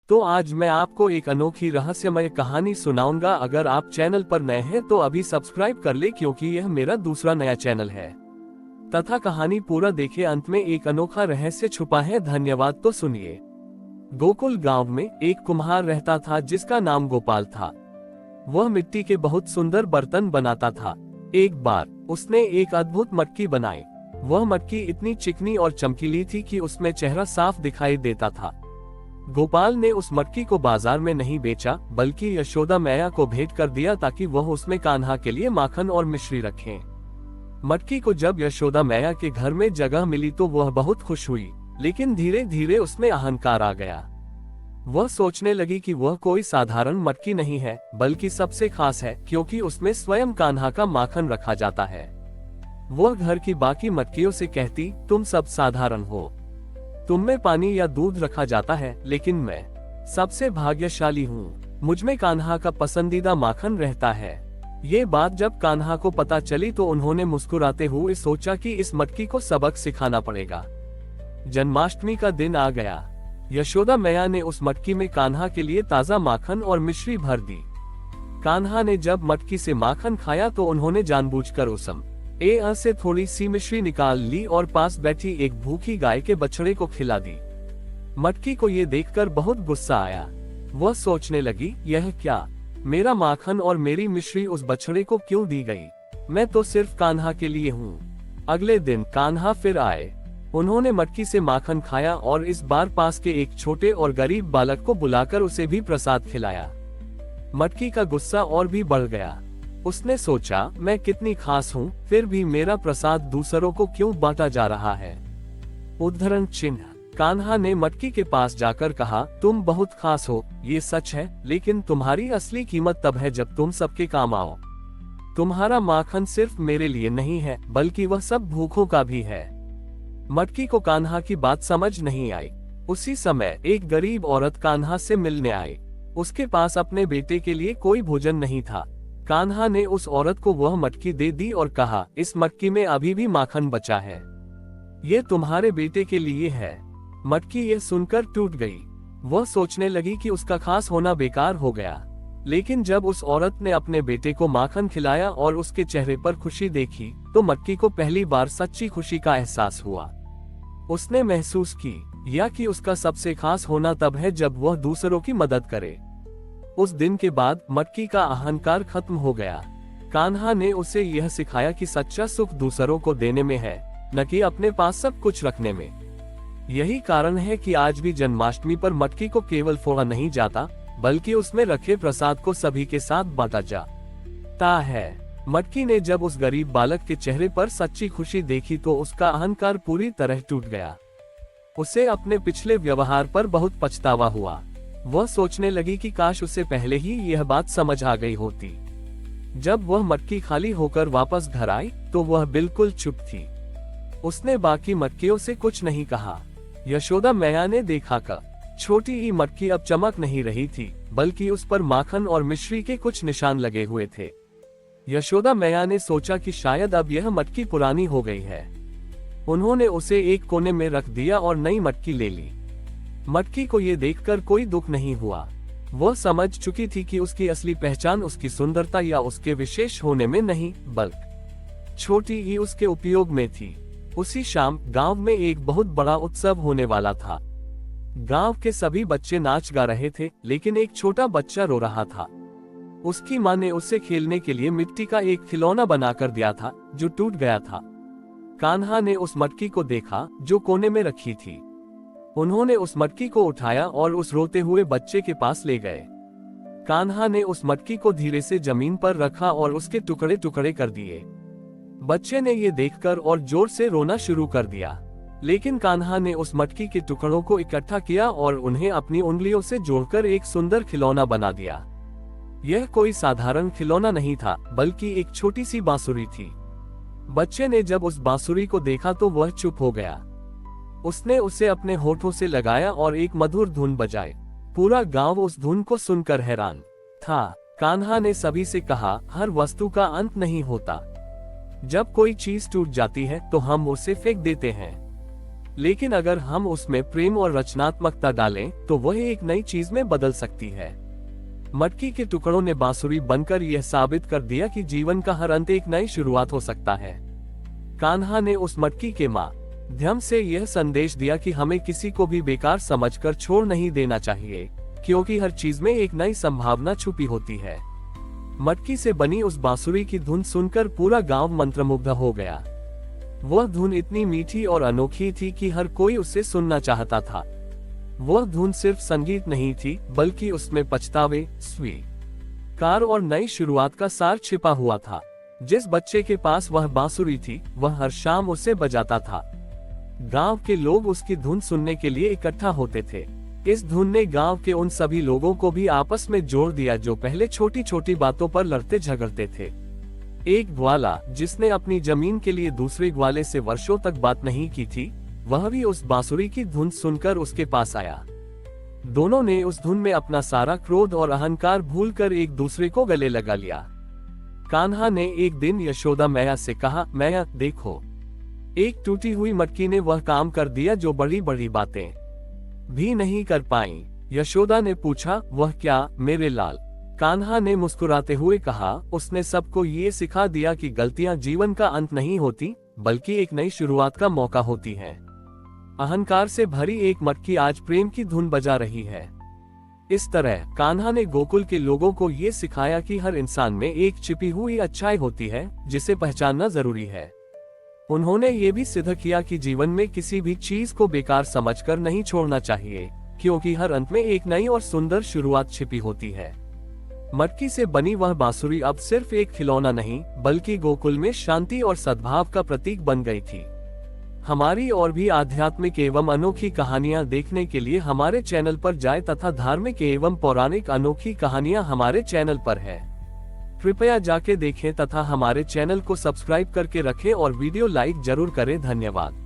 तो आज मैं आपको एक अनोखी रहस्यमय कहानी सुनाऊंगा। अगर आप चैनल पर नए हैं तो अभी सब्सक्राइब कर ले, क्योंकि यह मेरा दूसरा नया चैनल है। तथा कहानी पूरा देखे, अंत में एक अनोखा रहस्य छुपा है। धन्यवाद। तो सुनिए। गोकुल गांव में एक कुम्हार रहता था जिसका नाम गोपाल था। वह मिट्टी के बहुत सुंदर बर्तन बनाता था। एक बार उसने एक अद्भुत मटकी बनाई। वह मटकी इतनी चिकनी और चमकीली थी कि उसमें चेहरा साफ दिखाई देता था। गोपाल ने उस मटकी को बाजार में नहीं बेचा, बल्कि यशोदा मैया को भेंट कर दिया ताकि वह उसमें कान्हा के लिए माखन और मिश्री रखें। मटकी को जब यशोदा मैया के घर में जगह मिली तो वह बहुत खुश हुई, लेकिन धीरे धीरे उसमें अहंकार आ गया। वह सोचने लगी कि वह कोई साधारण मटकी नहीं है, बल्कि सबसे खास है, क्योंकि उसमें स्वयं कान्हा का माखन रखा जाता है। वह घर की बाकी मटकियों से कहती, तुम सब साधारण हो, तुम में पानी या दूध रखा जाता है, लेकिन मैं सबसे भाग्यशाली हूँ, मुझमें कान्हा का पसंदीदा माखन रहता है। ये बात जब कान्हा को पता चली तो उन्होंने मुस्कुराते हुए सोचा कि इस मटकी को सबक सिखाना पड़ेगा। जन्माष्टमी का दिन आ गया। यशोदा मैया ने उस मटकी में कान्हा के लिए ताजा माखन और मिश्री भर दी। कान्हा ने जब मटकी से माखन खाया तो उन्होंने जानबूझकर उसम से थोड़ी सी मिश्री निकाल ली और पास बैठी एक भूखी गाय के बछड़े को खिला दी। मटकी को ये देखकर बहुत गुस्सा आया। वह सोचने लगी, यह क्या, मेरा माखन और मेरी मिश्री उस बछड़े को क्यों दी गई? मैं तो सिर्फ कान्हा के लिए हूँ। अगले दिन कान्हा फिर आए। उन्होंने मटकी से माखन खाया और इस बार पास के एक छोटे और गरीब बालक को बुलाकर उसे भी प्रसाद खिलाया। मटकी का गुस्सा और भी बढ़ गया। उसने सोचा, मैं कितनी खास हूँ, फिर भी मेरा प्रसाद दूसरों को क्यों बांटा जा रहा है? उद्धरण चिन्ह। कान्हा ने मटकी के पास जाकर कहा, तुम बहुत खास हो, ये सच है, लेकिन तुम्हारी असली कीमत तब है जब तुम सबके काम आओ। तुम्हारा माखन सिर्फ मेरे लिए नहीं है, बल्कि वह सब भूखों का भी है। मटकी को कान्हा की बात समझ नहीं आई। उसी समय एक गरीब औरत कान्हा से मिलने आई। उसके पास अपने बेटे के लिए कोई भोजन नहीं था। कान्हा ने उस औरत को वह मटकी दे दी और कहा, इस मटकी में अभी भी माखन बचा है, ये तुम्हारे बेटे के लिए है। मटकी ये सुनकर टूट गई। वह सोचने लगी कि उसका खास होना बेकार हो गया। लेकिन जब उस औरत ने अपने बेटे को माखन खिलाया और उसके चेहरे पर खुशी देखी तो मटकी को पहली बार सच्ची खुशी का एहसास हुआ। उसने महसूस की या कि उसका सबसे खास होना तब है जब वह दूसरों की मदद करे। उस दिन के बाद मटकी का अहंकार खत्म हो गया। कान्हा ने उसे यह सिखाया कि सच्चा सुख दूसरों को देने में है, न कि अपने पास सब कुछ रखने में। यही कारण है कि आज भी जन्माष्टमी पर मटकी को केवल फोड़ा नहीं जाता, बल्कि उसमें रखे प्रसाद को सभी के साथ बांटा जाता है। मटकी ने जब उस गरीब बालक के चेहरे पर सच्ची खुशी देखी तो उसका अहंकार पूरी तरह टूट गया। उसे अपने पिछले व्यवहार पर बहुत पछतावा हुआ। वह सोचने लगी कि काश उसे पहले ही यह बात समझ आ गई होती। जब वह मटकी खाली होकर वापस घर आई तो वह बिल्कुल चुप थी। उसने बाकी मटकियों से कुछ नहीं कहा। यशोदा मैया ने देखा कि छोटी ही मटकी अब चमक नहीं रही थी, बल्कि उस पर माखन और मिश्री के कुछ निशान लगे हुए थे। यशोदा मैया ने सोचा कि शायद अब यह मटकी पुरानी हो गई है। उन्होंने उसे एक कोने में रख दिया और नई मटकी ले ली। मटकी को ये देखकर कोई दुख नहीं हुआ। वह समझ चुकी थी कि उसकी असली पहचान उसकी सुंदरता या उसके विशेष होने में नहीं, बल्कि छोटी ही उसके उपयोग में थी। उसी शाम गांव में एक बहुत बड़ा उत्सव होने वाला था। गांव के सभी बच्चे नाच गा रहे थे, लेकिन एक छोटा बच्चा रो रहा था। उसकी मां ने उसे खेलने के लिए मिट्टी का एक खिलौना बनाकर दिया था, जो टूट गया था। कान्हा ने उस मटकी को देखा जो कोने में रखी थी। उन्होंने उस मटकी को उठाया और उस रोते हुए बच्चे के पास ले गए। कान्हा ने उस मटकी को धीरे से जमीन पर रखा और उसके टुकड़े टुकड़े कर दिए। बच्चे ने ये देखकर और जोर से रोना शुरू कर दिया, लेकिन कान्हा ने उस मटकी के टुकड़ों को इकट्ठा किया और उन्हें अपनी उंगलियों से जोड़कर एक सुंदर खिलौना बना दिया। यह कोई साधारण खिलौना नहीं था, बल्कि एक छोटी सी बांसुरी थी। बच्चे ने जब उस बांसुरी को देखा तो वह चुप हो गया। उसने उसे अपने होठों से लगाया और एक मधुर धुन बजाई। पूरा गांव उस धुन को सुनकर हैरान था। कान्हा ने सभी से कहा, हर वस्तु का अंत नहीं होता। जब कोई चीज टूट जाती है तो हम उसे फेंक देते हैं, लेकिन अगर हम उसमें प्रेम और रचनात्मकता डालें तो वह एक नई चीज में बदल सकती है। मटकी के टुकड़ों ने बांसुरी बनकर यह साबित कर दिया कि जीवन का हर अंत एक नई शुरुआत हो सकता है। कान्हा ने उस मटकी के माध्यम से यह संदेश दिया कि हमें किसी को भी बेकार समझकर छोड़ नहीं देना चाहिए, क्योंकि हर चीज में एक नई संभावना छुपी होती है। मटकी से बनी उस बांसुरी की धुन सुनकर पूरा गांव मंत्रमुग्ध हो गया। वह धुन इतनी मीठी और अनोखी थी कि हर कोई उसे सुनना चाहता था। वह धुन सिर्फ संगीत नहीं थी, बल्कि उसमें पछतावे, स्वीकार और नई शुरुआत का सार छिपा हुआ था। जिस बच्चे के पास वह बांसुरी थी, वह हर शाम उसे बजाता था। गांव के लोग उसकी धुन सुनने के लिए इकट्ठा होते थे। इस धुन ने गांव के उन सभी लोगों को भी आपस में जोड़ दिया जो पहले छोटी छोटी बातों पर लड़ते झगड़ते थे। एक ग्वाला, जिसने अपनी जमीन के लिए दूसरे ग्वाले से वर्षों तक बात नहीं की थी, वह भी उस बांसुरी की धुन सुनकर उसके पास आया। दोनों ने उस धुन में अपना सारा क्रोध और अहंकार भूलकर एक दूसरे को गले लगा लिया। कान्हा ने एक दिन यशोदा मैया से कहा, मैया देखो, एक टूटी हुई मटकी ने वह काम कर दिया जो बड़ी बड़ी बातें भी नहीं कर पाई। यशोदा ने पूछा, वह क्या मेरे लाल? कान्हा ने मुस्कुराते हुए कहा, उसने सबको ये सिखा दिया कि गलतियां जीवन का अंत नहीं होती, बल्कि एक नई शुरुआत का मौका होती है। अहंकार से भरी एक मटकी आज प्रेम की धुन बजा रही है। इस तरह कान्हा ने गोकुल के लोगों को ये सिखाया कि हर इंसान में एक छिपी हुई अच्छाई होती है, जिसे पहचानना जरूरी है। उन्होंने ये भी सिद्ध किया कि जीवन में किसी भी चीज को बेकार समझकर नहीं छोड़ना चाहिए, क्योंकि हर अंत में एक नई और सुंदर शुरुआत छिपी होती है। मटकी से बनी वह बांसुरी अब सिर्फ एक खिलौना नहीं, बल्कि गोकुल में शांति और सद्भाव का प्रतीक बन गई थी। हमारी और भी आध्यात्मिक एवं अनोखी कहानियां देखने के लिए हमारे चैनल पर जाएं तथा धार्मिक एवं पौराणिक अनोखी कहानियां हमारे चैनल पर है। कृपया जाके देखें तथा हमारे चैनल को सब्सक्राइब करके रखें और वीडियो लाइक जरूर करें। धन्यवाद।